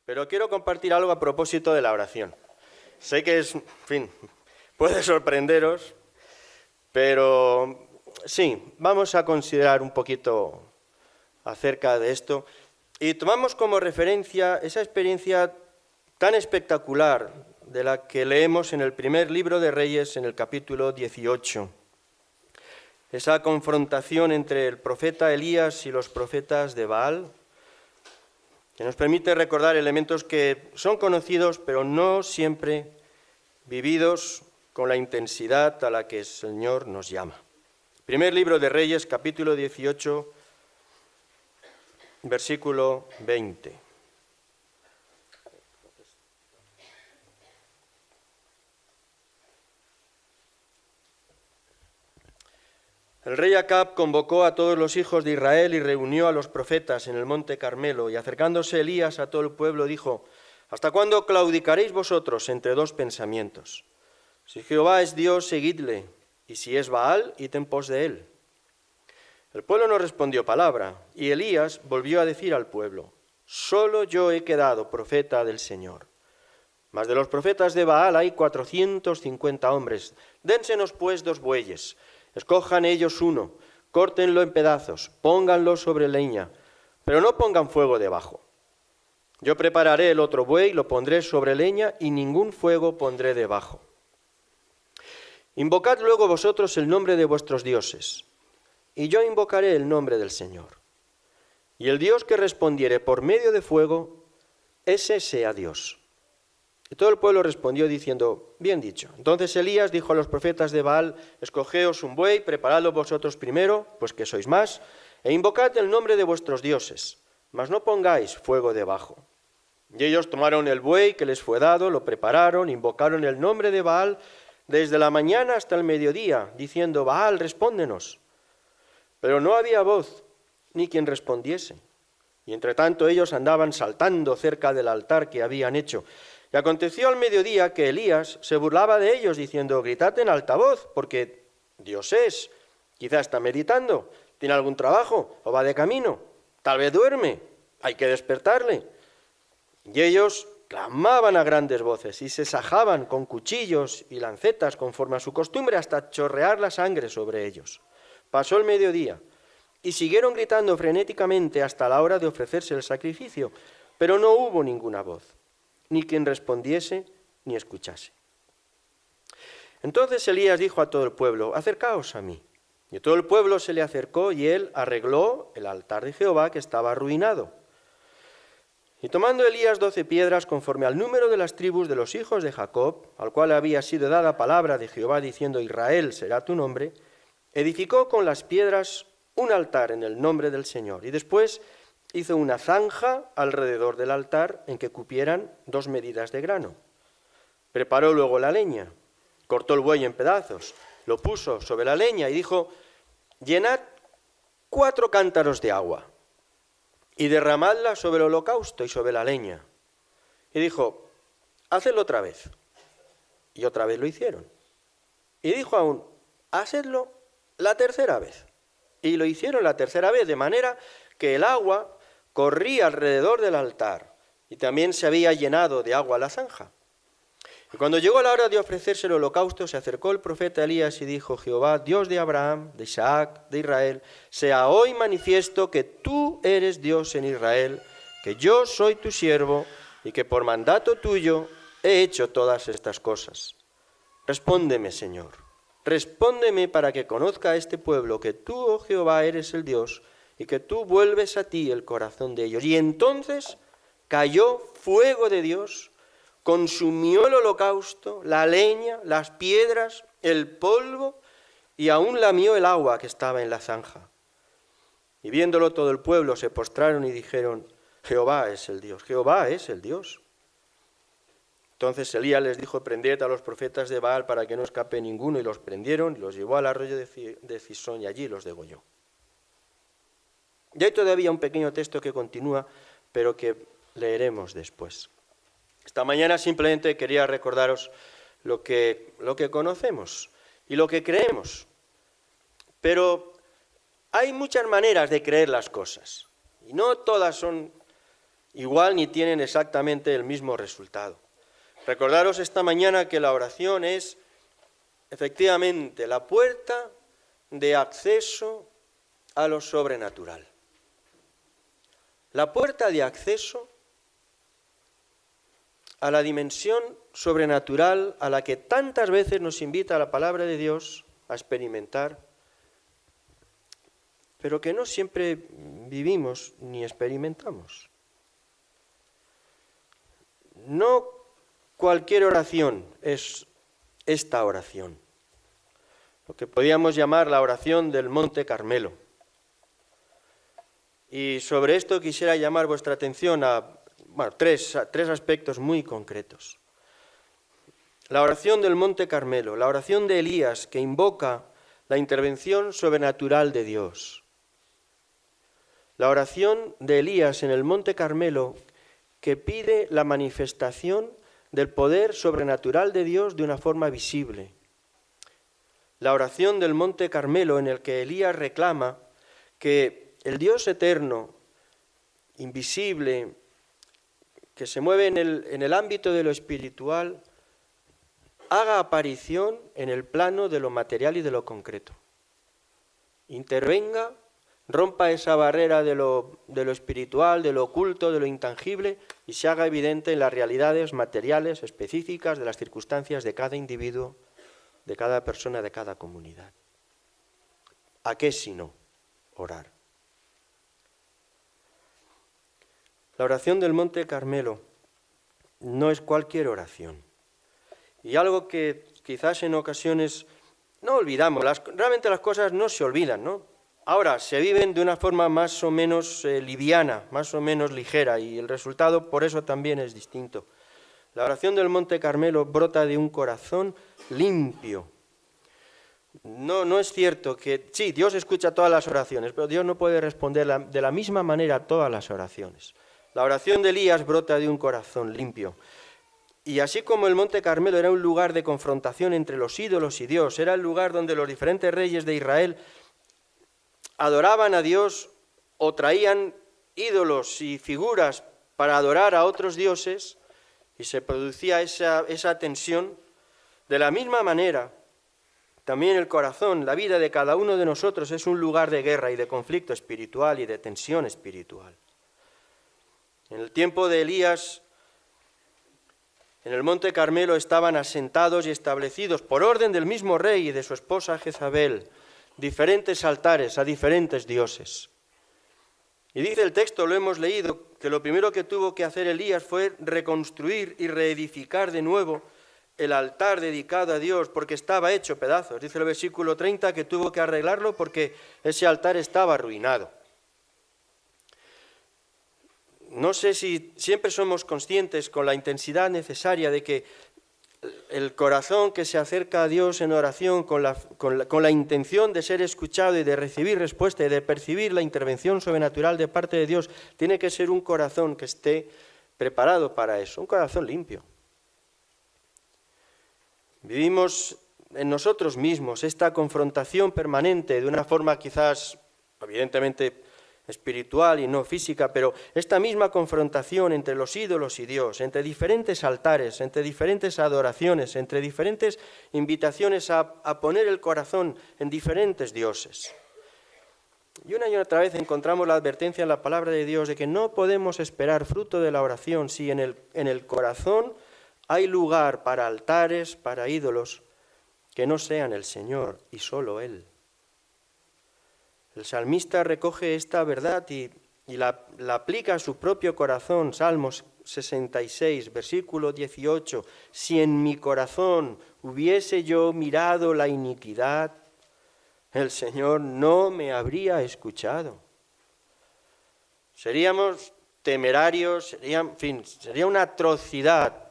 pero quiero compartir algo a propósito de la oración. Sé que es, en fin, puede sorprenderos, pero sí, vamos a considerar un poquito acerca de esto y tomamos como referencia esa experiencia tan espectacular de la que leemos en el primer libro de Reyes, en el capítulo 18. Esa confrontación entre el profeta Elías y los profetas de Baal, que nos permite recordar elementos que son conocidos, pero no siempre vividos con la intensidad a la que el Señor nos llama. Primer libro de Reyes, capítulo 18, versículo 20. El rey Acab convocó a todos los hijos de Israel y reunió a los profetas en el monte Carmelo, y acercándose Elías a todo el pueblo dijo: ¿Hasta cuándo claudicaréis vosotros entre dos pensamientos? Si Jehová es Dios, seguidle, y si es Baal, id en pos de él. El pueblo no respondió palabra, y Elías volvió a decir al pueblo: solo yo he quedado profeta del Señor. Mas de los profetas de Baal hay 450 hombres. Dénsenos pues 2 bueyes. Escojan ellos uno, córtenlo en pedazos, pónganlo sobre leña, pero no pongan fuego debajo. Yo prepararé el otro buey, lo pondré sobre leña y ningún fuego pondré debajo. Invocad luego vosotros el nombre de vuestros dioses, y yo invocaré el nombre del Señor. Y el Dios que respondiere por medio de fuego, ese sea Dios. Y todo el pueblo respondió diciendo: bien dicho. Entonces Elías dijo a los profetas de Baal: escogeos un buey, preparadlo vosotros primero, pues que sois más, e invocad el nombre de vuestros dioses, mas no pongáis fuego debajo. Y ellos tomaron el buey que les fue dado, lo prepararon, invocaron el nombre de Baal desde la mañana hasta el mediodía, diciendo: Baal, respóndenos. Pero no había voz, ni quien respondiese. Y entre tanto ellos andaban saltando cerca del altar que habían hecho. Y aconteció al mediodía que Elías se burlaba de ellos, diciendo: gritad en alta voz, porque Dios es. Quizá está meditando, tiene algún trabajo, o va de camino, tal vez duerme, hay que despertarle. Y ellos clamaban a grandes voces y se sajaban con cuchillos y lancetas conforme a su costumbre hasta chorrear la sangre sobre ellos. Pasó el mediodía y siguieron gritando frenéticamente hasta la hora de ofrecerse el sacrificio, pero no hubo ninguna voz, ni quien respondiese ni escuchase. Entonces Elías dijo a todo el pueblo: acercaos a mí. Y todo el pueblo se le acercó y él arregló el altar de Jehová que estaba arruinado. Y tomando Elías 12 piedras conforme al número de las tribus de los hijos de Jacob, al cual había sido dada palabra de Jehová diciendo: Israel será tu nombre, edificó con las piedras un altar en el nombre del Señor. Y después hizo una zanja alrededor del altar en que cupieran 2 medidas de grano. Preparó luego la leña, cortó el buey en pedazos, lo puso sobre la leña y dijo: llenad 4 cántaros de agua y derramadla sobre el holocausto y sobre la leña. Y dijo: hacedlo otra vez. Y otra vez lo hicieron. Y dijo aún: hacedlo la tercera vez. Y lo hicieron la tercera vez, de manera que el agua corría alrededor del altar y también se había llenado de agua la zanja. Y cuando llegó la hora de ofrecerse el holocausto, se acercó el profeta Elías y dijo: Jehová, Dios de Abraham, de Isaac, de Israel, sea hoy manifiesto que tú eres Dios en Israel, que yo soy tu siervo y que por mandato tuyo he hecho todas estas cosas. Respóndeme, Señor, respóndeme para que conozca a este pueblo que tú, oh Jehová, eres el Dios y que tú vuelves a ti el corazón de ellos. Y entonces cayó fuego de Dios, consumió el holocausto, la leña, las piedras, el polvo, y aún lamió el agua que estaba en la zanja. Y viéndolo todo el pueblo se postraron y dijeron: Jehová es el Dios, Jehová es el Dios. Entonces Elías les dijo: prended a los profetas de Baal para que no escape ninguno, y los prendieron, y los llevó al arroyo de Cisón, y allí los degolló. Y hay todavía un pequeño texto que continúa, pero que leeremos después. Esta mañana simplemente quería recordaros lo que conocemos y lo que creemos. Pero hay muchas maneras de creer las cosas, y no todas son igual ni tienen exactamente el mismo resultado. Recordaros esta mañana que la oración es efectivamente la puerta de acceso a lo sobrenatural. La puerta de acceso a la dimensión sobrenatural a la que tantas veces nos invita la palabra de Dios a experimentar, pero que no siempre vivimos ni experimentamos. No cualquier oración es esta oración, lo que podríamos llamar la oración del Monte Carmelo. Y sobre esto quisiera llamar vuestra atención a tres aspectos muy concretos. La oración del Monte Carmelo, la oración de Elías que invoca la intervención sobrenatural de Dios. La oración de Elías en el Monte Carmelo que pide la manifestación del poder sobrenatural de Dios de una forma visible. La oración del Monte Carmelo en el que Elías reclama que el Dios eterno, invisible, que se mueve en el ámbito de lo espiritual, haga aparición en el plano de lo material y de lo concreto. Intervenga, rompa esa barrera de lo espiritual, de lo oculto, de lo intangible, y se haga evidente en las realidades materiales específicas de las circunstancias de cada individuo, de cada persona, de cada comunidad. ¿A qué sino orar? La oración del Monte Carmelo no es cualquier oración. Y algo que quizás en ocasiones no olvidamos, realmente las cosas no se olvidan, ¿no? Ahora, se viven de una forma más o menos liviana, más o menos ligera, y el resultado por eso también es distinto. La oración del Monte Carmelo brota de un corazón limpio. No es cierto que, sí, Dios escucha todas las oraciones, pero Dios no puede responder de la misma manera a todas las oraciones. La oración de Elías brota de un corazón limpio. Y así como el Monte Carmelo era un lugar de confrontación entre los ídolos y Dios, era el lugar donde los diferentes reyes de Israel adoraban a Dios o traían ídolos y figuras para adorar a otros dioses, y se producía esa tensión. De la misma manera, también el corazón, la vida de cada uno de nosotros es un lugar de guerra y de conflicto espiritual y de tensión espiritual. En el tiempo de Elías, en el Monte Carmelo estaban asentados y establecidos por orden del mismo rey y de su esposa Jezabel diferentes altares a diferentes dioses. Y dice el texto, lo hemos leído, que lo primero que tuvo que hacer Elías fue reconstruir y reedificar de nuevo el altar dedicado a Dios, porque estaba hecho pedazos. Dice el versículo 30 que tuvo que arreglarlo porque ese altar estaba arruinado. No sé si siempre somos conscientes con la intensidad necesaria de que el corazón que se acerca a Dios en oración con la intención de ser escuchado y de recibir respuesta y de percibir la intervención sobrenatural de parte de Dios, tiene que ser un corazón que esté preparado para eso, un corazón limpio. Vivimos en nosotros mismos esta confrontación permanente de una forma quizás, evidentemente, espiritual y no física, pero esta misma confrontación entre los ídolos y Dios, entre diferentes altares, entre diferentes adoraciones, entre diferentes invitaciones a poner el corazón en diferentes dioses. Y una y otra vez encontramos la advertencia en la palabra de Dios de que no podemos esperar fruto de la oración si en el corazón hay lugar para altares, para ídolos, que no sean el Señor y solo Él. El salmista recoge esta verdad y la aplica a su propio corazón. Salmos 66, versículo 18. Si en mi corazón hubiese yo mirado la iniquidad, el Señor no me habría escuchado. Seríamos temerarios, sería una atrocidad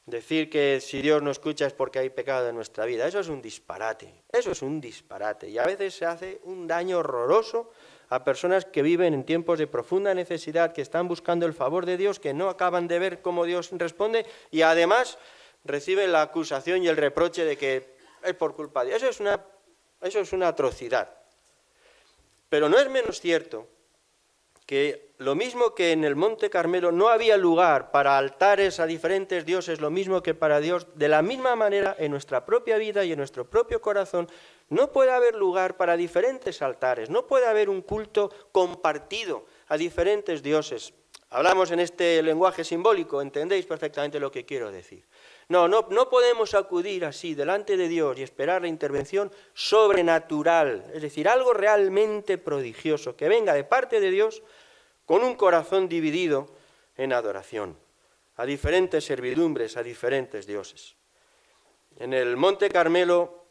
decir que si Dios no escucha es porque hay pecado en nuestra vida. Eso es un disparate, y a veces se hace un daño horroroso a personas que viven en tiempos de profunda necesidad, que están buscando el favor de Dios, que no acaban de ver cómo Dios responde y además reciben la acusación y el reproche de que es por culpa de Dios. Eso es una atrocidad. Pero no es menos cierto que lo mismo que en el Monte Carmelo no había lugar para altares a diferentes dioses, lo mismo que para Dios, de la misma manera en nuestra propia vida y en nuestro propio corazón no puede haber lugar para diferentes altares, no puede haber un culto compartido a diferentes dioses. Hablamos en este lenguaje simbólico, entendéis perfectamente lo que quiero decir. No podemos acudir así delante de Dios y esperar la intervención sobrenatural, es decir, algo realmente prodigioso, que venga de parte de Dios con un corazón dividido en adoración, a diferentes servidumbres, a diferentes dioses. En el Monte Carmelo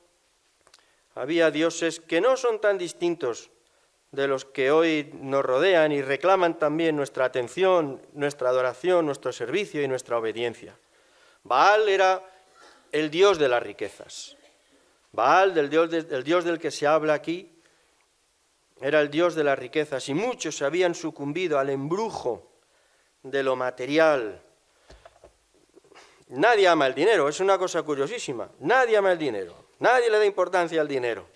había dioses que no son tan distintos de los que hoy nos rodean y reclaman también nuestra atención, nuestra adoración, nuestro servicio y nuestra obediencia. Baal era el dios de las riquezas. Baal, el dios del que se habla aquí, era el dios de las riquezas y muchos habían sucumbido al embrujo de lo material. Nadie ama el dinero, es una cosa curiosísima. Nadie ama el dinero, nadie le da importancia al dinero.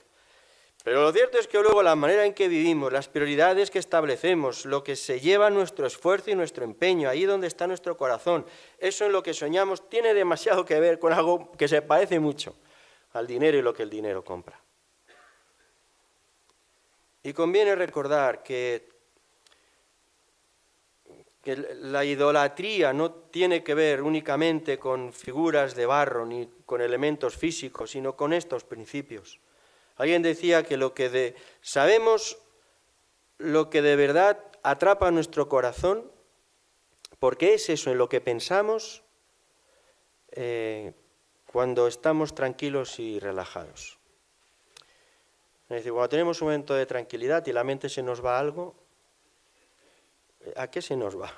Pero lo cierto es que luego la manera en que vivimos, las prioridades que establecemos, lo que se lleva nuestro esfuerzo y nuestro empeño, ahí donde está nuestro corazón, eso en lo que soñamos tiene demasiado que ver con algo que se parece mucho al dinero y lo que el dinero compra. Y conviene recordar que la idolatría no tiene que ver únicamente con figuras de barro ni con elementos físicos, sino con estos principios. Alguien decía que sabemos lo que de verdad atrapa nuestro corazón, porque es eso en lo que pensamos cuando estamos tranquilos y relajados. Es decir, cuando tenemos un momento de tranquilidad y la mente se nos va a algo, ¿a qué se nos va?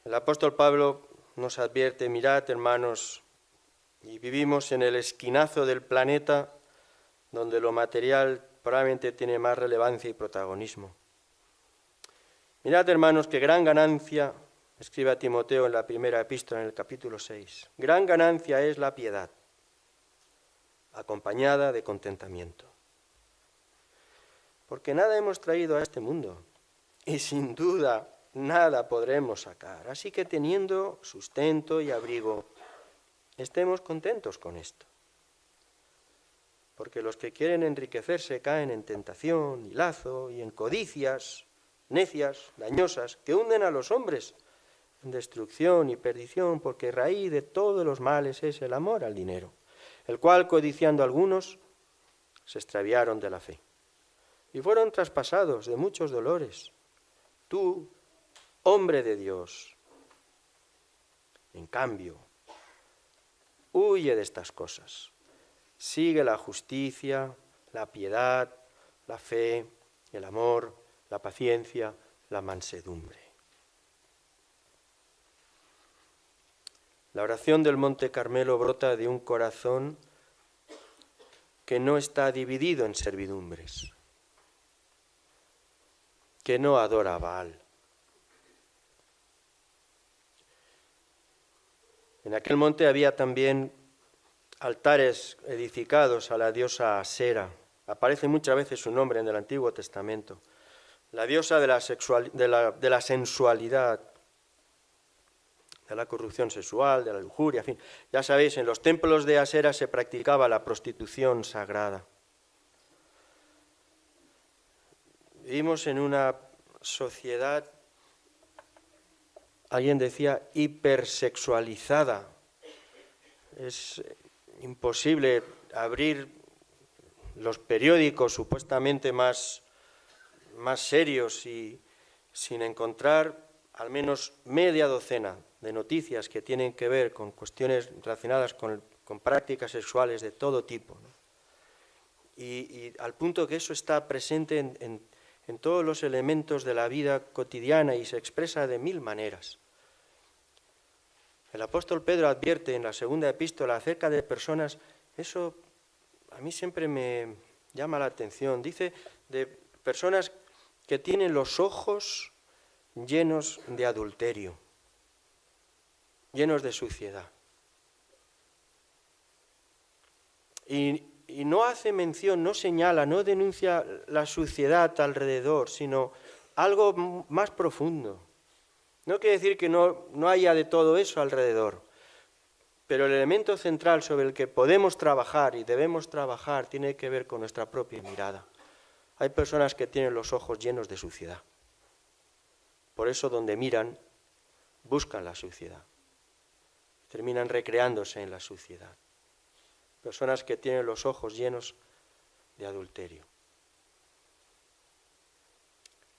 El apóstol Pablo nos advierte, mirad, hermanos, y vivimos en el esquinazo del planeta donde lo material probablemente tiene más relevancia y protagonismo. Mirad, hermanos, que gran ganancia, escribe a Timoteo en la primera epístola, en el capítulo 6, gran ganancia es la piedad, acompañada de contentamiento. Porque nada hemos traído a este mundo y sin duda nada podremos sacar. Así que teniendo sustento y abrigo, estemos contentos con esto. Porque los que quieren enriquecerse caen en tentación y lazo y en codicias necias, dañosas, que hunden a los hombres en destrucción y perdición, porque raíz de todos los males es el amor al dinero, el cual, codiciando algunos, se extraviaron de la fe y fueron traspasados de muchos dolores. Tú, hombre de Dios, en cambio, huye de estas cosas. Sigue la justicia, la piedad, la fe, el amor, la paciencia, la mansedumbre. La oración del Monte Carmelo brota de un corazón que no está dividido en servidumbres, que no adora a Baal. En aquel monte había también altares edificados a la diosa Asera. Aparece muchas veces su nombre en el Antiguo Testamento. La diosa de la sensualidad, de la corrupción sexual, de la lujuria, en fin. Ya sabéis, en los templos de Asera se practicaba la prostitución sagrada. Vivimos en una sociedad, alguien decía, hipersexualizada. Es imposible abrir los periódicos supuestamente más serios y sin encontrar al menos media docena de noticias que tienen que ver con cuestiones relacionadas con prácticas sexuales de todo tipo, ¿no? Y al punto que eso está presente en todos los elementos de la vida cotidiana y se expresa de mil maneras. El apóstol Pedro advierte en la segunda epístola acerca de personas, eso a mí siempre me llama la atención, dice de personas que tienen los ojos llenos de adulterio, llenos de suciedad. Y y no hace mención, no señala, no denuncia la suciedad alrededor, sino algo más profundo. No quiere decir que no haya de todo eso alrededor, pero el elemento central sobre el que podemos trabajar y debemos trabajar tiene que ver con nuestra propia mirada. Hay personas que tienen los ojos llenos de suciedad. Por eso donde miran, buscan la suciedad. Terminan recreándose en la suciedad. Personas que tienen los ojos llenos de adulterio.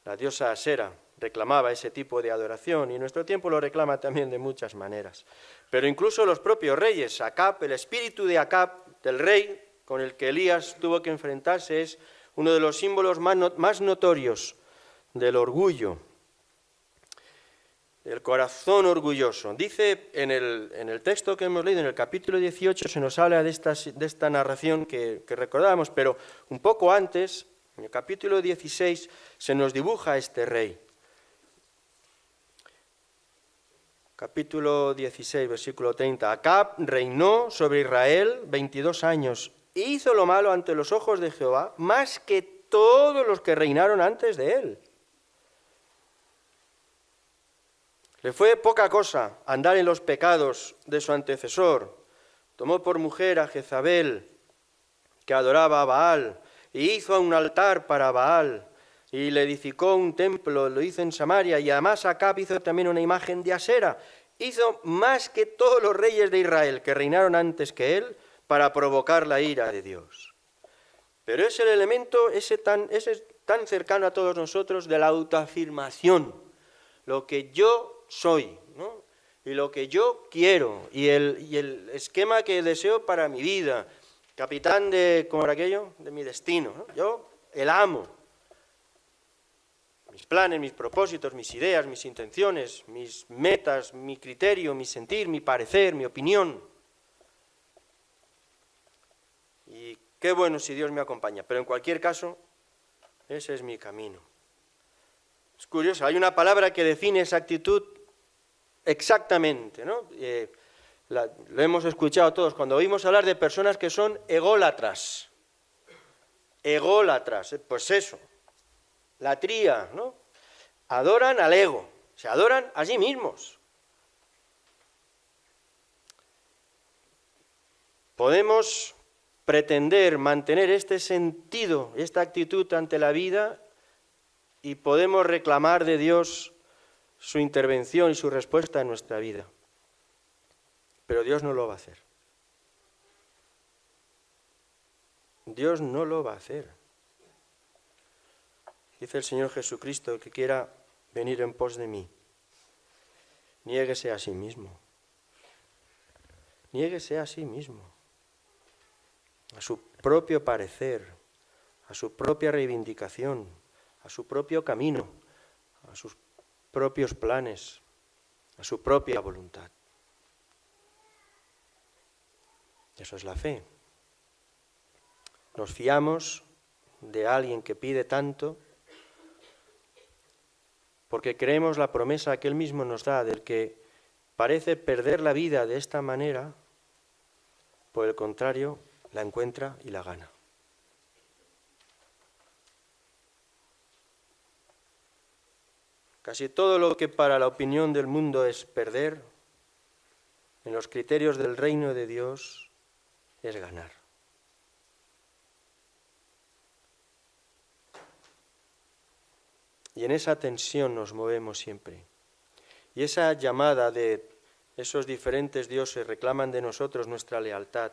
La diosa Asera reclamaba ese tipo de adoración y en nuestro tiempo lo reclama también de muchas maneras. Pero incluso los propios reyes, Acab, el espíritu de Acab, del rey con el que Elías tuvo que enfrentarse, es uno de los símbolos más notorios del orgullo, del corazón orgulloso. Dice en el texto que hemos leído, en el capítulo 18, se nos habla de esta narración que recordábamos, pero un poco antes, en el capítulo 16, se nos dibuja este rey. Capítulo 16, versículo 30. Acab reinó sobre Israel 22 años e hizo lo malo ante los ojos de Jehová, más que todos los que reinaron antes de él. Le fue poca cosa andar en los pecados de su antecesor. Tomó por mujer a Jezabel, que adoraba a Baal, y hizo un altar para Baal, y le edificó un templo, lo hizo en Samaria, y además Acab hizo también una imagen de Asera. Hizo más que todos los reyes de Israel que reinaron antes que él para provocar la ira de Dios. Pero es el elemento ese tan cercano a todos nosotros de la autoafirmación, lo que yo soy, ¿no? Y lo que yo quiero, y el esquema que deseo para mi vida, capitán de, ¿cómo era aquello? De mi destino, ¿no? Yo, el amo. Mis planes, mis propósitos, mis ideas, mis intenciones, mis metas, mi criterio, mi sentir, mi parecer, mi opinión. Y qué bueno si Dios me acompaña, pero en cualquier caso, ese es mi camino. Es curioso, hay una palabra que define esa actitud exactamente, ¿no? Lo hemos escuchado todos cuando oímos hablar de personas que son ególatras. Ególatras, pues eso. Latría, ¿no? Adoran al ego, se adoran a sí mismos. Podemos pretender mantener este sentido, esta actitud ante la vida y podemos reclamar de Dios su intervención y su respuesta en nuestra vida. Pero Dios no lo va a hacer. Dios no lo va a hacer. Dice el Señor Jesucristo, el que quiera venir en pos de mí, niéguese a sí mismo. Niéguese a sí mismo, a su propio parecer, a su propia reivindicación, a su propio camino, a sus propios planes, a su propia voluntad. Eso es la fe. Nos fiamos de alguien que pide tanto porque creemos la promesa que Él mismo nos da del que parece perder la vida de esta manera, por el contrario, la encuentra y la gana. Casi todo lo que para la opinión del mundo es perder, en los criterios del reino de Dios es ganar. Y en esa tensión nos movemos siempre. Y esa llamada de esos diferentes dioses reclaman de nosotros nuestra lealtad.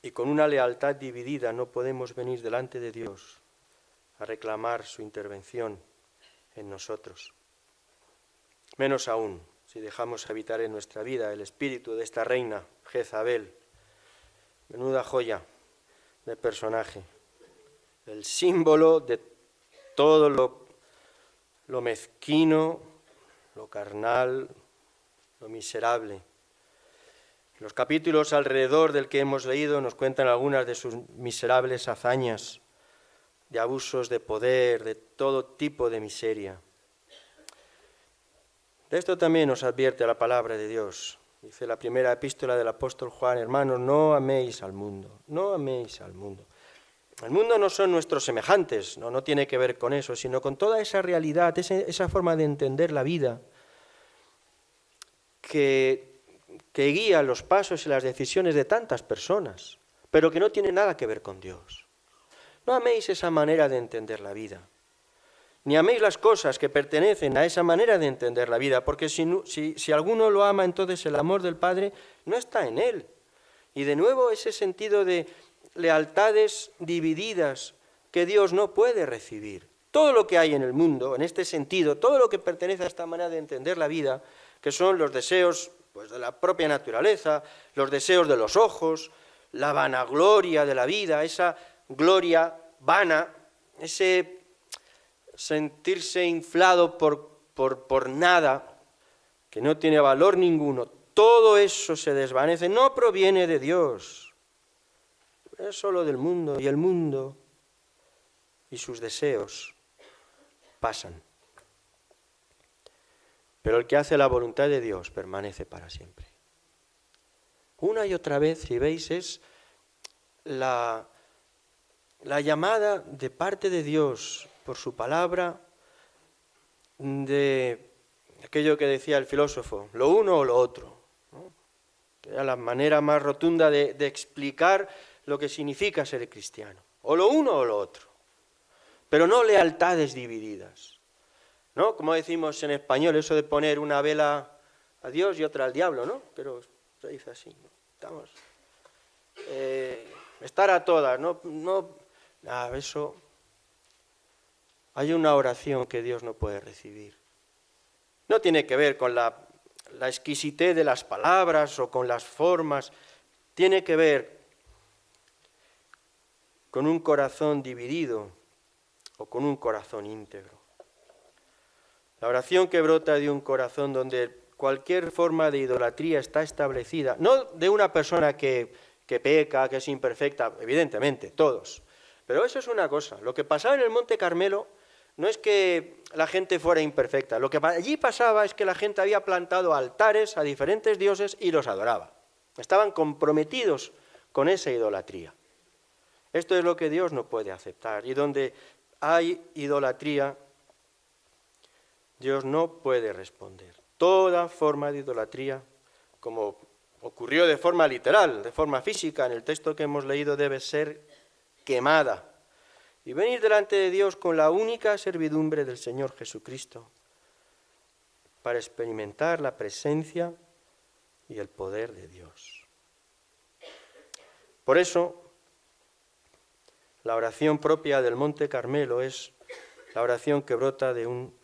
Y con una lealtad dividida no podemos venir delante de Dios a reclamar su intervención en nosotros. Menos aún si dejamos habitar en nuestra vida el espíritu de esta reina, Jezabel. Menuda joya de personaje. El símbolo de todo lo mezquino, lo carnal, lo miserable. Los capítulos alrededor del que hemos leído nos cuentan algunas de sus miserables hazañas, de abusos de poder, de todo tipo de miseria. De esto también nos advierte la palabra de Dios. Dice la primera epístola del apóstol Juan: hermanos, no améis al mundo, no améis al mundo. El mundo no son nuestros semejantes, no tiene que ver con eso, sino con toda esa realidad, esa forma de entender la vida que guía los pasos y las decisiones de tantas personas, pero que no tiene nada que ver con Dios. No améis esa manera de entender la vida, ni améis las cosas que pertenecen a esa manera de entender la vida, porque si alguno lo ama, entonces el amor del Padre no está en él. Y de nuevo ese sentido de lealtades divididas que Dios no puede recibir. Todo lo que hay en el mundo, en este sentido, todo lo que pertenece a esta manera de entender la vida, que son los deseos pues, de la propia naturaleza, los deseos de los ojos, la vanagloria de la vida, esa gloria vana, ese sentirse inflado por nada, que no tiene valor ninguno, todo eso se desvanece, no proviene de Dios. Es solo del mundo, y el mundo y sus deseos pasan. Pero el que hace la voluntad de Dios permanece para siempre. Una y otra vez, si veis, es la llamada de parte de Dios por su palabra de aquello que decía el filósofo, lo uno o lo otro, ¿no? Que era la manera más rotunda de explicar lo que significa ser cristiano, o lo uno o lo otro, pero no lealtades divididas, ¿no? Como decimos en español, eso de poner una vela a Dios y otra al diablo, ¿no? Pero se dice así, ¿no? Estamos, estar a todas, eso, hay una oración que Dios no puede recibir. No tiene que ver con la exquisitez de las palabras o con las formas, tiene que ver con un corazón dividido o con un corazón íntegro. La oración que brota de un corazón donde cualquier forma de idolatría está establecida, no de una persona que peca, que es imperfecta, evidentemente, todos, pero eso es una cosa. Lo que pasaba en el Monte Carmelo no es que la gente fuera imperfecta, lo que allí pasaba es que la gente había plantado altares a diferentes dioses y los adoraba. Estaban comprometidos con esa idolatría. Esto es lo que Dios no puede aceptar. Y donde hay idolatría, Dios no puede responder. Toda forma de idolatría, como ocurrió de forma literal, de forma física, en el texto que hemos leído, debe ser quemada y venir delante de Dios con la única servidumbre del Señor Jesucristo para experimentar la presencia y el poder de Dios. Por eso, la oración propia del Monte Carmelo es la oración que brota de un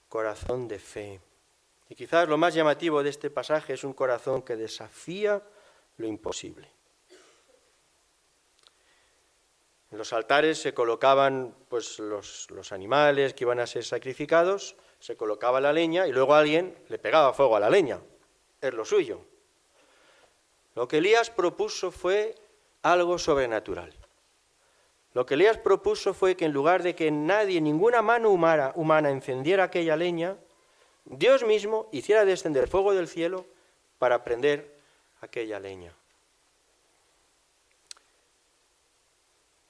corazón de fe. Y quizás lo más llamativo de este pasaje es un corazón que desafía lo imposible. En los altares se colocaban pues, los animales que iban a ser sacrificados, se colocaba la leña y luego alguien le pegaba fuego a la leña. Es lo suyo. Lo que Elías propuso fue algo sobrenatural. Lo que Elías propuso fue que en lugar de que nadie, ninguna mano humana encendiera aquella leña, Dios mismo hiciera descender fuego del cielo para prender aquella leña.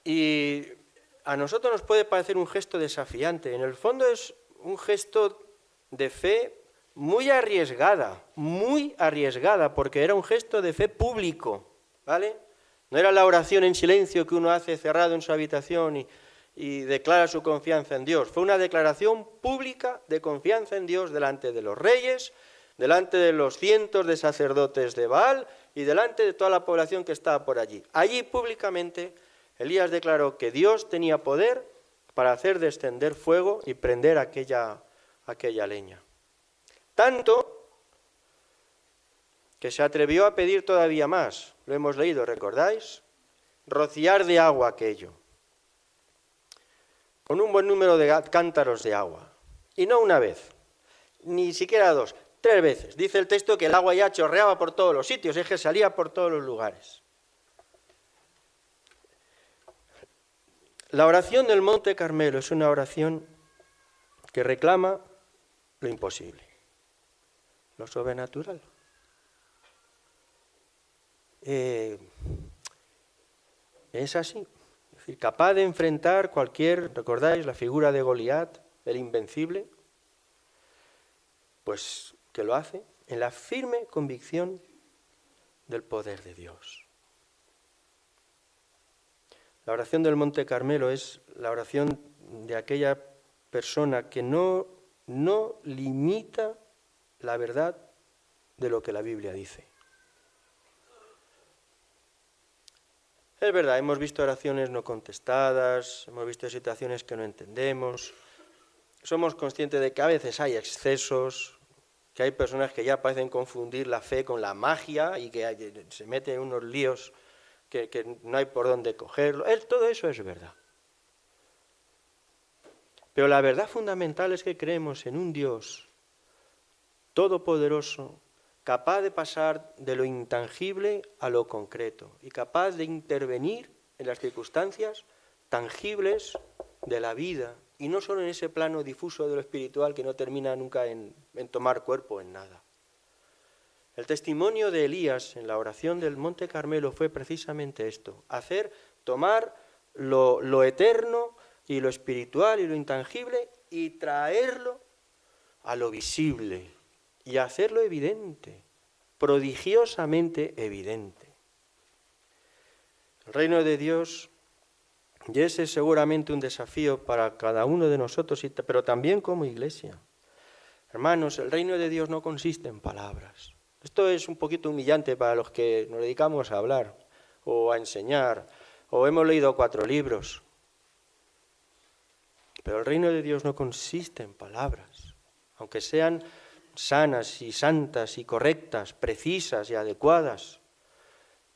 Y a nosotros nos puede parecer un gesto desafiante. En el fondo es un gesto de fe muy arriesgada, porque era un gesto de fe público, ¿vale? No era la oración en silencio que uno hace cerrado en su habitación y declara su confianza en Dios. Fue una declaración pública de confianza en Dios delante de los reyes, delante de los cientos de sacerdotes de Baal y delante de toda la población que estaba por allí. Allí públicamente Elías declaró que Dios tenía poder para hacer descender fuego y prender aquella leña. Tanto que se atrevió a pedir todavía más. Lo hemos leído, ¿recordáis? Rociar de agua aquello, con un buen número de cántaros de agua. Y no una vez, ni siquiera dos, 3 veces. Dice el texto que el agua ya chorreaba por todos los sitios, es que salía por todos los lugares. La oración del Monte Carmelo es una oración que reclama lo imposible, lo sobrenatural. es así. Es decir, capaz de enfrentar cualquier, ¿recordáis la figura de Goliat, el invencible? Pues que lo hace en la firme convicción del poder de Dios. La oración del Monte Carmelo es la oración de aquella persona que no limita la verdad de lo que la Biblia dice. Es verdad, hemos visto oraciones no contestadas, hemos visto situaciones que no entendemos, somos conscientes de que a veces hay excesos, que hay personas que ya parecen confundir la fe con la magia y que se meten en unos líos que no hay por dónde cogerlo. Todo eso es verdad. Pero la verdad fundamental es que creemos en un Dios todopoderoso, capaz de pasar de lo intangible a lo concreto y capaz de intervenir en las circunstancias tangibles de la vida y no solo en ese plano difuso de lo espiritual que no termina nunca en tomar cuerpo en nada. El testimonio de Elías en la oración del Monte Carmelo fue precisamente esto, tomar lo eterno y lo espiritual y lo intangible y traerlo a lo visible y hacerlo evidente, prodigiosamente evidente. El reino de Dios, y ese es seguramente un desafío para cada uno de nosotros, pero también como iglesia. Hermanos, el reino de Dios no consiste en palabras. Esto es un poquito humillante para los que nos dedicamos a hablar o a enseñar, o hemos leído 4 libros. Pero el reino de Dios no consiste en palabras, aunque sean sanas y santas y correctas, precisas y adecuadas.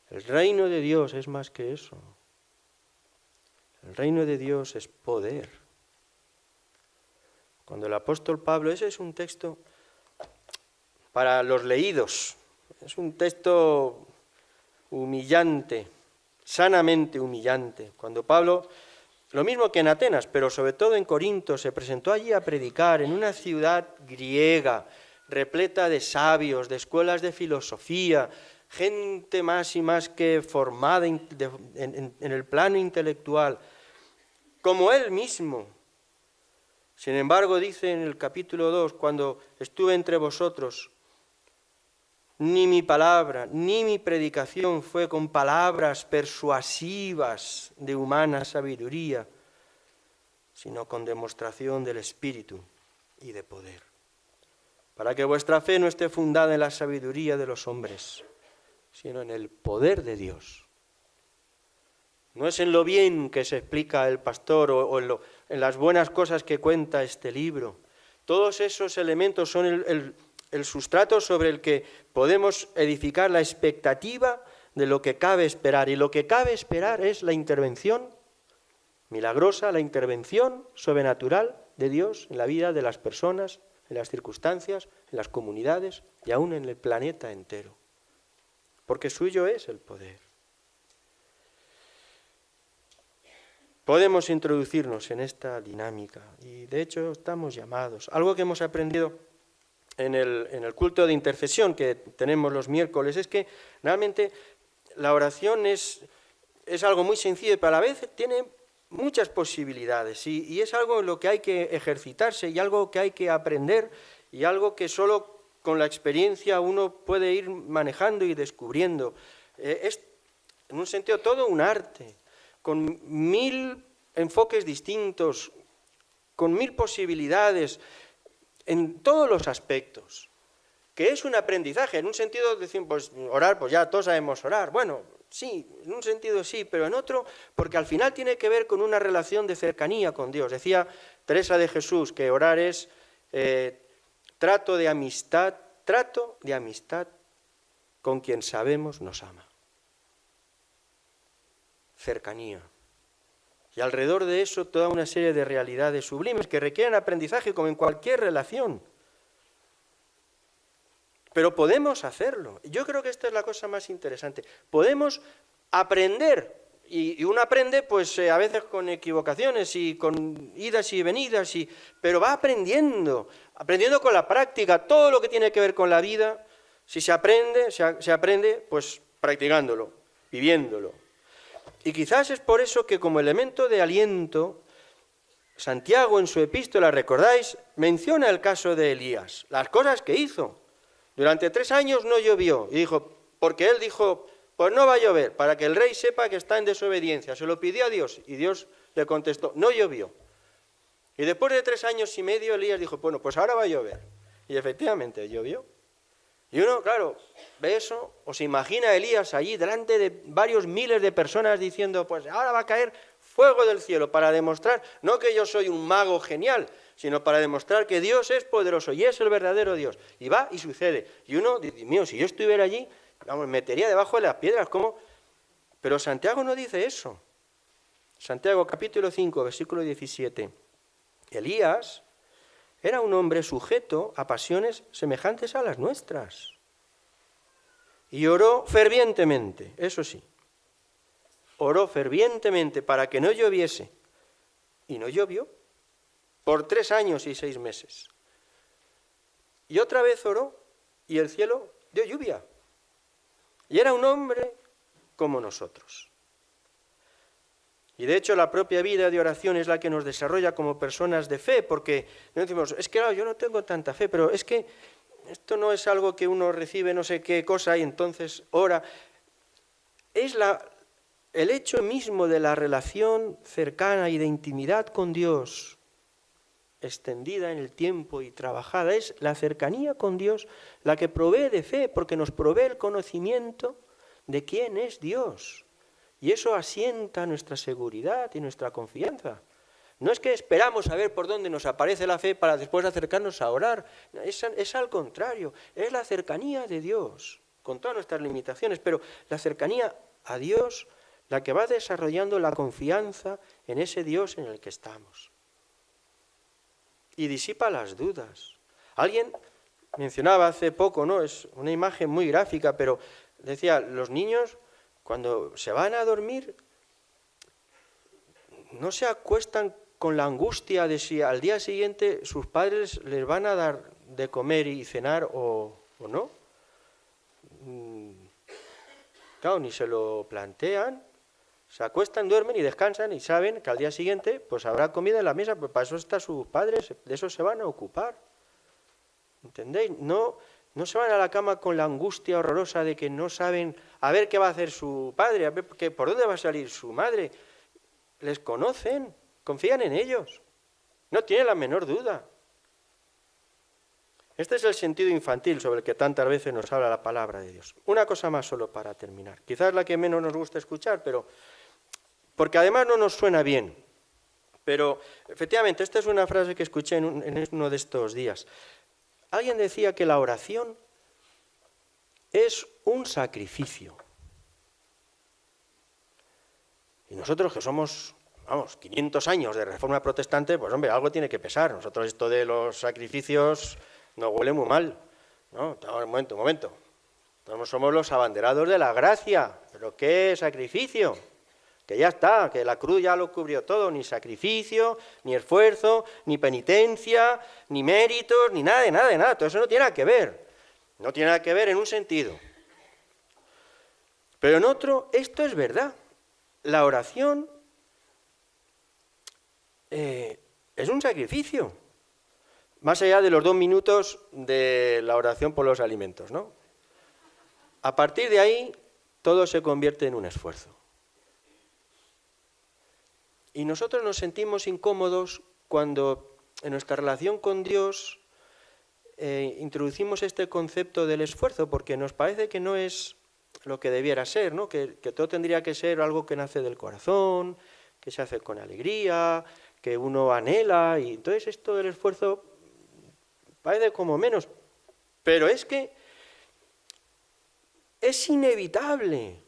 El reino de Dios es más que eso. El reino de Dios es poder. Cuando el apóstol Pablo, ese es un texto para los leídos, es un texto humillante, sanamente humillante. Cuando Pablo, lo mismo que en Atenas, pero sobre todo en Corinto, se presentó allí a predicar en una ciudad griega, repleta de sabios, de escuelas de filosofía, gente más y más que formada en el plano intelectual, como él mismo. Sin embargo, dice en el capítulo 2, cuando estuve entre vosotros, ni mi palabra, ni mi predicación fue con palabras persuasivas de humana sabiduría, sino con demostración del Espíritu y de poder, para que vuestra fe no esté fundada en la sabiduría de los hombres, sino en el poder de Dios. No es en lo bien que se explica el pastor o en las buenas cosas que cuenta este libro. Todos esos elementos son el sustrato sobre el que podemos edificar la expectativa de lo que cabe esperar. Y lo que cabe esperar es la intervención milagrosa, la intervención sobrenatural de Dios en la vida de las personas, en las circunstancias, en las comunidades y aún en el planeta entero. Porque suyo es el poder. Podemos introducirnos en esta dinámica y de hecho estamos llamados. Algo que hemos aprendido en el culto de intercesión que tenemos los miércoles es que realmente la oración es algo muy sencillo, pero a la vez tiene muchas posibilidades y es algo en lo que hay que ejercitarse y algo que hay que aprender y algo que solo con la experiencia uno puede ir manejando y descubriendo. Es en un sentido todo un arte, con 1000 enfoques distintos, con 1000 posibilidades en todos los aspectos, que es un aprendizaje. En un sentido decimos, pues orar, pues ya todos sabemos orar. Bueno, sí, en un sentido sí, pero en otro, porque al final tiene que ver con una relación de cercanía con Dios. Decía Teresa de Jesús que orar es trato de amistad con quien sabemos nos ama. Cercanía. Y alrededor de eso toda una serie de realidades sublimes que requieren aprendizaje como en cualquier relación. Pero podemos hacerlo. Yo creo que esta es la cosa más interesante. Podemos aprender. Y uno aprende pues a veces con equivocaciones y con idas y venidas, pero va aprendiendo con la práctica. Todo lo que tiene que ver con la vida, si se aprende, pues practicándolo, viviéndolo. Y quizás es por eso que como elemento de aliento, Santiago en su epístola, ¿recordáis?, menciona el caso de Elías, las cosas que hizo. Durante 3 años no llovió, y dijo, porque él dijo, pues no va a llover, para que el rey sepa que está en desobediencia. Se lo pidió a Dios, y Dios le contestó, no llovió. Y después de 3 años y medio, Elías dijo, bueno, pues ahora va a llover. Y efectivamente llovió. Y uno, claro, ve eso, o se imagina a Elías allí delante de varios miles de personas diciendo, pues ahora va a caer fuego del cielo para demostrar, no que yo soy un mago genial, sino para demostrar que Dios es poderoso y es el verdadero Dios. Y va y sucede. Y uno dice, mío, si yo estuviera allí, vamos, me metería debajo de las piedras, ¿cómo? Pero Santiago no dice eso. Santiago capítulo 5, versículo 17. Elías era un hombre sujeto a pasiones semejantes a las nuestras. Y oró fervientemente, eso sí. Oró fervientemente para que no lloviese. Y no llovió por 3 años y 6 meses. Y otra vez oró y el cielo dio lluvia. Y era un hombre como nosotros. Y de hecho la propia vida de oración es la que nos desarrolla como personas de fe, porque no decimos, es que claro, yo no tengo tanta fe, pero es que esto no es algo que uno recibe no sé qué cosa y entonces ora. Es el hecho mismo de la relación cercana y de intimidad con Dios, extendida en el tiempo y trabajada, es la cercanía con Dios la que provee de fe, porque nos provee el conocimiento de quién es Dios. Y eso asienta nuestra seguridad y nuestra confianza. No es que esperamos a ver por dónde nos aparece la fe para después acercarnos a orar. Es al contrario, es la cercanía de Dios, con todas nuestras limitaciones, pero la cercanía a Dios la que va desarrollando la confianza en ese Dios en el que estamos. Y disipa las dudas. Alguien mencionaba hace poco, ¿no? Es una imagen muy gráfica, pero decía, los niños cuando se van a dormir no se acuestan con la angustia de si al día siguiente sus padres les van a dar de comer y cenar o no. Claro, ni se lo plantean, se acuestan, duermen y descansan y saben que al día siguiente pues habrá comida en la mesa, pues para eso están sus padres, de eso se van a ocupar. ¿Entendéis? No se van a la cama con la angustia horrorosa de que no saben a ver qué va a hacer su padre, a ver por dónde va a salir su madre. Les conocen, confían en ellos, no tienen la menor duda. Este es el sentido infantil sobre el que tantas veces nos habla la palabra de Dios. Una cosa más solo para terminar, quizás la que menos nos gusta escuchar, pero porque además no nos suena bien. Pero efectivamente, esta es una frase que escuché en uno de estos días. Alguien decía que la oración es un sacrificio. Y nosotros que somos, 500 años de Reforma Protestante, pues hombre, algo tiene que pesar. Nosotros esto de los sacrificios nos huele muy mal. ¿No? Un momento. Nosotros somos los abanderados de la gracia. ¿Pero qué sacrificio? Que ya está, que la cruz ya lo cubrió todo, ni sacrificio, ni esfuerzo, ni penitencia, ni méritos, ni nada, de nada. Todo eso no tiene nada que ver. No tiene nada que ver en un sentido. Pero en otro, esto es verdad. La oración es un sacrificio. Más allá de los 2 minutos de la oración por los alimentos, ¿no? A partir de ahí, todo se convierte en un esfuerzo. Y nosotros nos sentimos incómodos cuando en nuestra relación con Dios introducimos este concepto del esfuerzo, porque nos parece que no es lo que debiera ser, ¿no? Que todo tendría que ser algo que nace del corazón, que se hace con alegría, que uno anhela, y entonces esto del esfuerzo parece como menos. Pero es que es inevitable.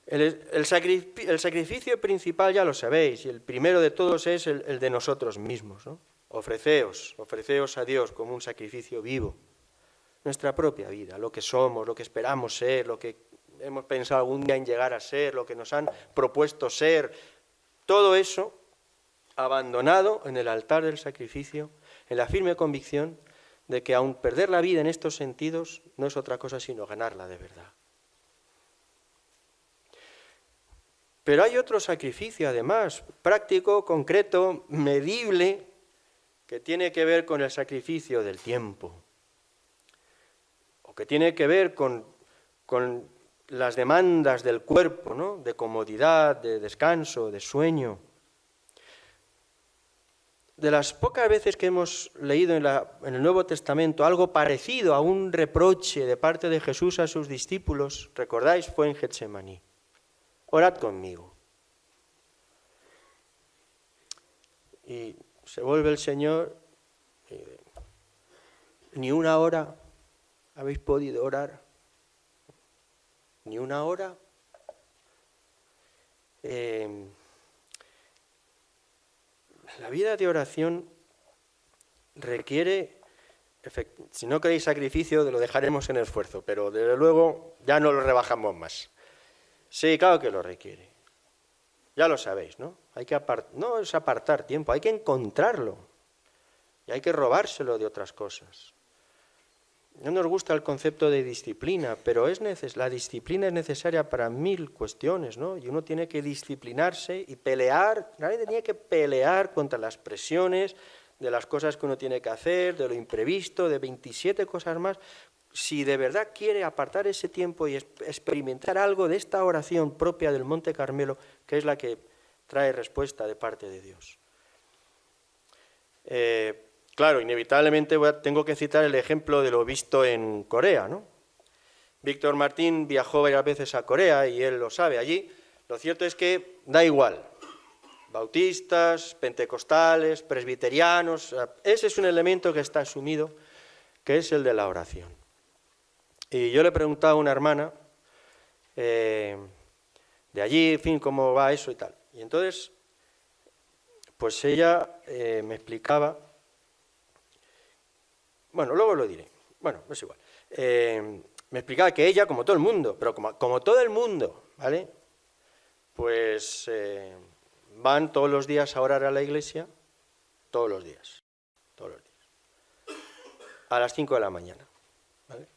El sacrificio principal ya lo sabéis, y el primero de todos es el de nosotros mismos, ¿no? Ofreceos a Dios como un sacrificio vivo, nuestra propia vida, lo que somos, lo que esperamos ser, lo que hemos pensado algún día en llegar a ser, lo que nos han propuesto ser, todo eso abandonado en el altar del sacrificio, en la firme convicción de que aun perder la vida en estos sentidos no es otra cosa sino ganarla de verdad. Pero hay otro sacrificio, además, práctico, concreto, medible, que tiene que ver con el sacrificio del tiempo, o que tiene que ver con las demandas del cuerpo, ¿no? De comodidad, de descanso, de sueño. De las pocas veces que hemos leído en el Nuevo Testamento algo parecido a un reproche de parte de Jesús a sus discípulos, recordáis, fue en Getsemaní. Orad conmigo. Y se vuelve el Señor, ni una hora habéis podido orar, ni una hora. La vida de oración requiere, si no queréis sacrificio, lo dejaremos en esfuerzo, pero desde luego ya no lo rebajamos más. Sí, claro que lo requiere. Ya lo sabéis, ¿no? No es apartar tiempo, hay que encontrarlo. Y hay que robárselo de otras cosas. No nos gusta el concepto de disciplina, pero la disciplina es necesaria para 1000 cuestiones, ¿no? Y uno tiene que disciplinarse y pelear, nadie tiene que pelear contra las presiones de las cosas que uno tiene que hacer, de lo imprevisto, de 27 cosas más. Si de verdad quiere apartar ese tiempo y experimentar algo de esta oración propia del Monte Carmelo, que es la que trae respuesta de parte de Dios. Claro, inevitablemente tengo que citar el ejemplo de lo visto en Corea, ¿no? Víctor Martín viajó varias veces a Corea y él lo sabe allí. Lo cierto es que da igual. Bautistas, pentecostales, presbiterianos, ese es un elemento que está asumido, que es el de la oración. Y yo le preguntaba a una hermana de allí, en fin, cómo va eso y tal. Y entonces, pues ella me explicaba, bueno, luego lo diré, bueno, es igual. Me explicaba que ella, como todo el mundo, pero como todo el mundo, ¿vale? Pues van todos los días a orar a la iglesia, todos los días, a las 5 de la mañana, ¿vale?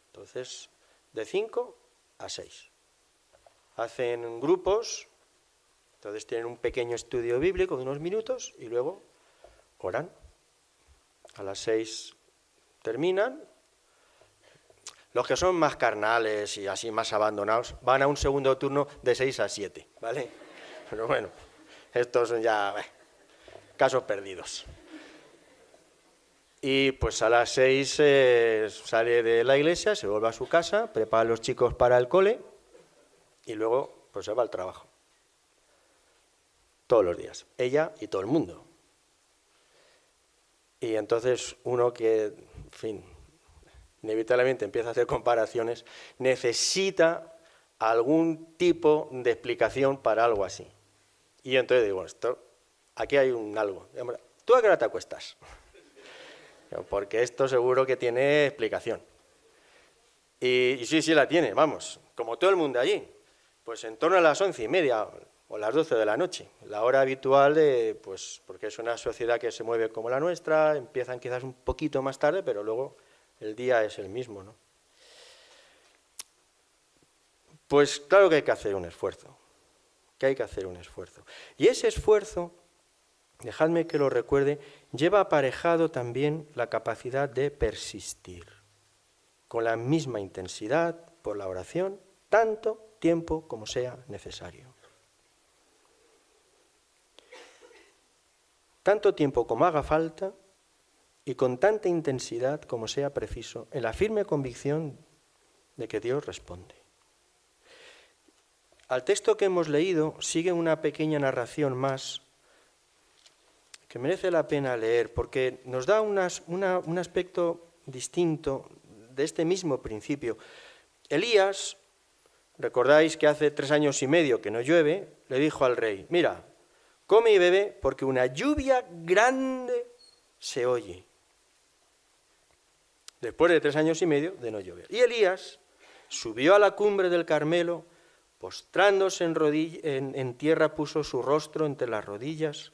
Entonces, de 5 a 6. Hacen grupos, entonces tienen un pequeño estudio bíblico de unos minutos y luego oran. A las 6 terminan. Los que son más carnales y así más abandonados van a un segundo turno de 6 a 7, ¿vale? Pero bueno, estos son ya casos perdidos. Y pues a las 6 sale de la iglesia, se vuelve a su casa, prepara a los chicos para el cole y luego pues se va al trabajo. Todos los días, ella y todo el mundo. Y entonces uno que, en fin, inevitablemente empieza a hacer comparaciones, necesita algún tipo de explicación para algo así. Y entonces digo, aquí hay un algo. ¿Tú a qué hora te acuestas? Porque esto seguro que tiene explicación. Y sí la tiene, vamos, como todo el mundo allí. Pues en torno a las 11:30 o las 12 de la noche, la hora habitual pues porque es una sociedad que se mueve como la nuestra, empiezan quizás un poquito más tarde, pero luego el día es el mismo, ¿no? Pues claro que hay que hacer un esfuerzo, Y ese esfuerzo, dejadme que lo recuerde, lleva aparejado también la capacidad de persistir, con la misma intensidad por la oración, tanto tiempo como sea necesario. Tanto tiempo como haga falta y con tanta intensidad como sea preciso, en la firme convicción de que Dios responde. Al texto que hemos leído sigue una pequeña narración más que merece la pena leer porque nos da un aspecto distinto de este mismo principio. Elías, recordáis que hace 3 años y medio que no llueve, le dijo al rey, mira, come y bebe porque una lluvia grande se oye. Después de 3 años y medio de no llover. Y Elías subió a la cumbre del Carmelo, postrándose en tierra puso su rostro entre las rodillas.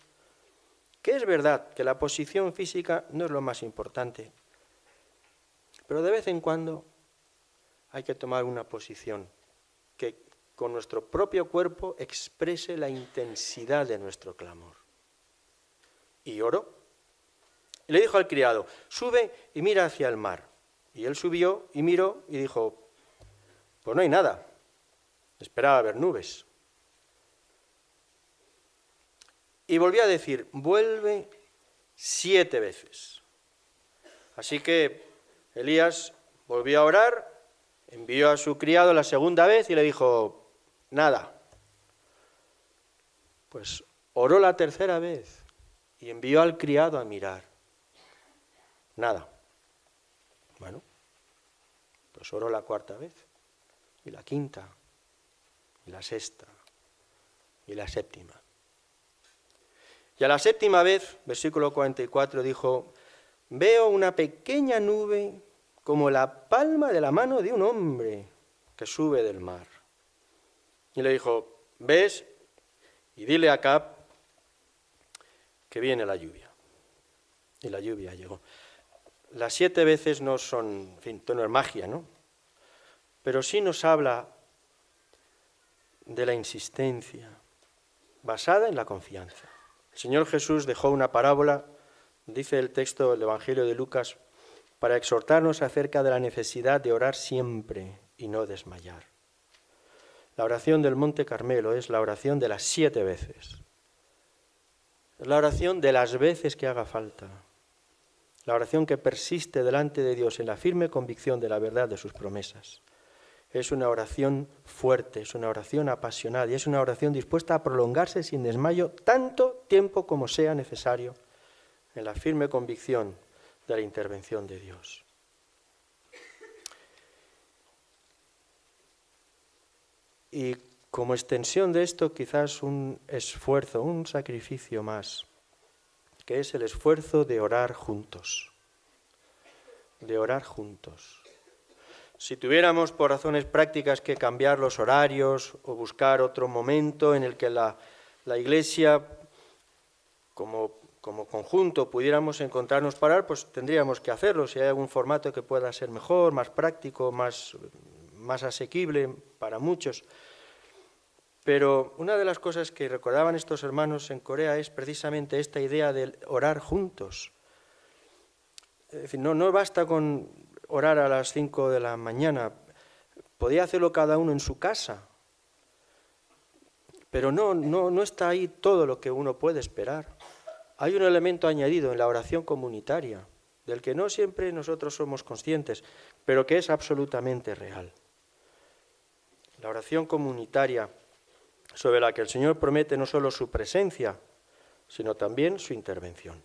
Que es verdad que la posición física no es lo más importante, pero de vez en cuando hay que tomar una posición que con nuestro propio cuerpo exprese la intensidad de nuestro clamor. Y oró. Y le dijo al criado, sube y mira hacia el mar. Y él subió y miró y dijo, pues no hay nada. Esperaba ver nubes. Y volvió a decir, vuelve 7 veces. Así que Elías volvió a orar, envió a su criado la segunda vez y le dijo, nada. Pues oró la tercera vez y envió al criado a mirar. Nada. Bueno, pues oró la cuarta vez, y la quinta, y la sexta, y la séptima. Y a la séptima vez, versículo 44, dijo, veo una pequeña nube como la palma de la mano de un hombre que sube del mar. Y le dijo, ¿ves? Y dile a Acab que viene la lluvia. Y la lluvia llegó. Las 7 veces no son, en fin, no es magia, ¿no? Pero sí nos habla de la insistencia, basada en la confianza. El Señor Jesús dejó una parábola, dice el texto del Evangelio de Lucas, para exhortarnos acerca de la necesidad de orar siempre y no desmayar. La oración del Monte Carmelo es la oración de las 7 veces. Es la oración de las veces que haga falta. La oración que persiste delante de Dios en la firme convicción de la verdad de sus promesas. Es una oración fuerte, es una oración apasionada y es una oración dispuesta a prolongarse sin desmayo tanto tiempo como sea necesario en la firme convicción de la intervención de Dios. Y como extensión de esto, quizás un esfuerzo, un sacrificio más, que es el esfuerzo de orar juntos. De orar juntos. Si tuviéramos por razones prácticas que cambiar los horarios o buscar otro momento en el que la Iglesia como conjunto pudiéramos encontrarnos para orar, pues tendríamos que hacerlo. Si hay algún formato que pueda ser mejor, más práctico, más asequible para muchos. Pero una de las cosas que recordaban estos hermanos en Corea es precisamente esta idea de orar juntos. Es decir, no basta con orar a las 5 de la mañana, podía hacerlo cada uno en su casa, pero no está ahí todo lo que uno puede esperar. Hay un elemento añadido en la oración comunitaria, del que no siempre nosotros somos conscientes, pero que es absolutamente real. La oración comunitaria, sobre la que el Señor promete no solo su presencia, sino también su intervención.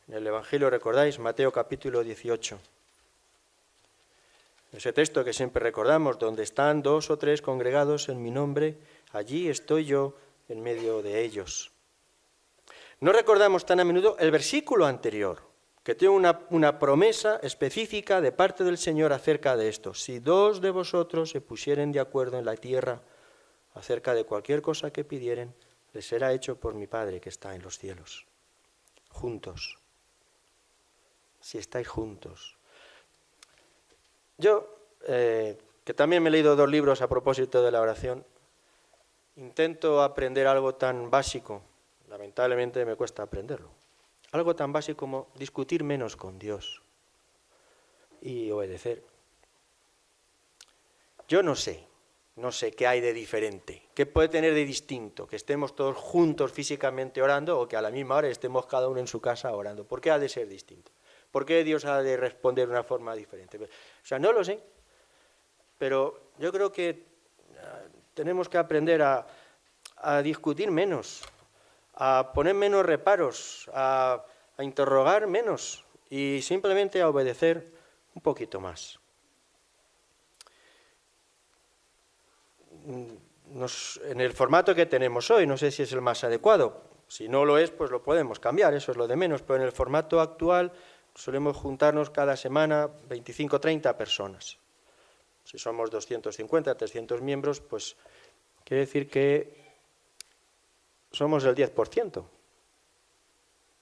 En el Evangelio, recordáis, Mateo capítulo 18. Ese texto que siempre recordamos, donde están 2 o 3 congregados en mi nombre, allí estoy yo en medio de ellos. No recordamos tan a menudo el versículo anterior, que tiene una promesa específica de parte del Señor acerca de esto. Si 2 de vosotros se pusieren de acuerdo en la tierra acerca de cualquier cosa que pidieren, les será hecho por mi Padre que está en los cielos. Juntos. Si estáis juntos. Yo, que también me he leído 2 libros a propósito de la oración, intento aprender algo tan básico, lamentablemente me cuesta aprenderlo, algo tan básico como discutir menos con Dios y obedecer. Yo no sé qué hay de diferente, qué puede tener de distinto, que estemos todos juntos físicamente orando o que a la misma hora estemos cada uno en su casa orando. ¿Por qué ha de ser distinto? ¿Por qué Dios ha de responder de una forma diferente? O sea, no lo sé, pero yo creo que tenemos que aprender a discutir menos, a poner menos reparos, a interrogar menos y simplemente a obedecer un poquito más. En el formato que tenemos hoy, no sé si es el más adecuado. Si no lo es, pues lo podemos cambiar, eso es lo de menos. Pero en el formato actual solemos juntarnos cada semana 25 o 30 personas. Si somos 250, 300 miembros, pues quiere decir que somos el 10%.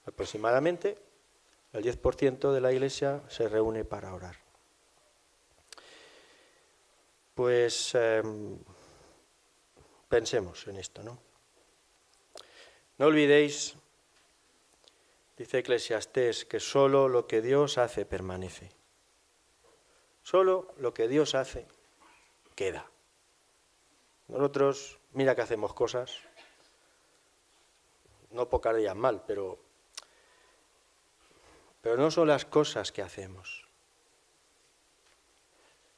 Aproximadamente el 10% de la Iglesia se reúne para orar. pues pensemos en esto, ¿no? No olvidéis, dice Eclesiastés, que solo lo que Dios hace permanece. Solo lo que Dios hace queda. Nosotros, mira que hacemos cosas, no pocas de ellas mal, pero no son las cosas que hacemos.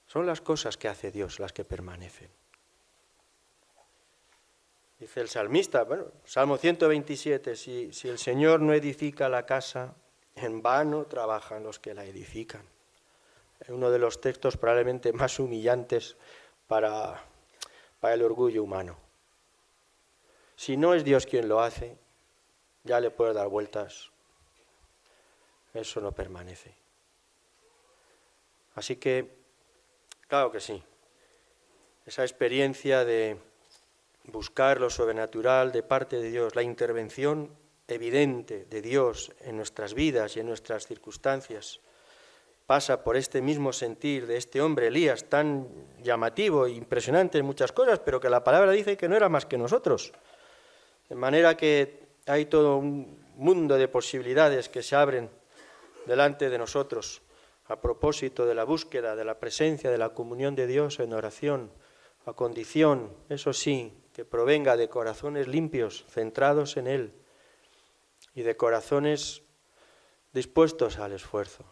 Son las cosas que hace Dios las que permanecen. Dice el salmista, Salmo 127, si el Señor no edifica la casa, en vano trabajan los que la edifican. Es uno de los textos probablemente más humillantes para el orgullo humano. Si no es Dios quien lo hace, ya le puedes dar vueltas. Eso no permanece. Así que, claro que sí, esa experiencia de buscar lo sobrenatural de parte de Dios, la intervención evidente de Dios en nuestras vidas y en nuestras circunstancias, pasa por este mismo sentir de este hombre, Elías, tan llamativo e impresionante en muchas cosas, pero que la palabra dice que no era más que nosotros. De manera que hay todo un mundo de posibilidades que se abren delante de nosotros a propósito de la búsqueda de la presencia, de la comunión de Dios en oración, a condición, eso sí, que provenga de corazones limpios, centrados en Él, y de corazones dispuestos al esfuerzo,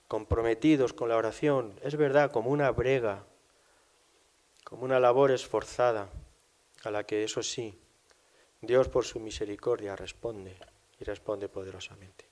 comprometidos con la oración, es verdad, como una brega, como una labor esforzada, a la que, eso sí, Dios por su misericordia responde, y responde poderosamente.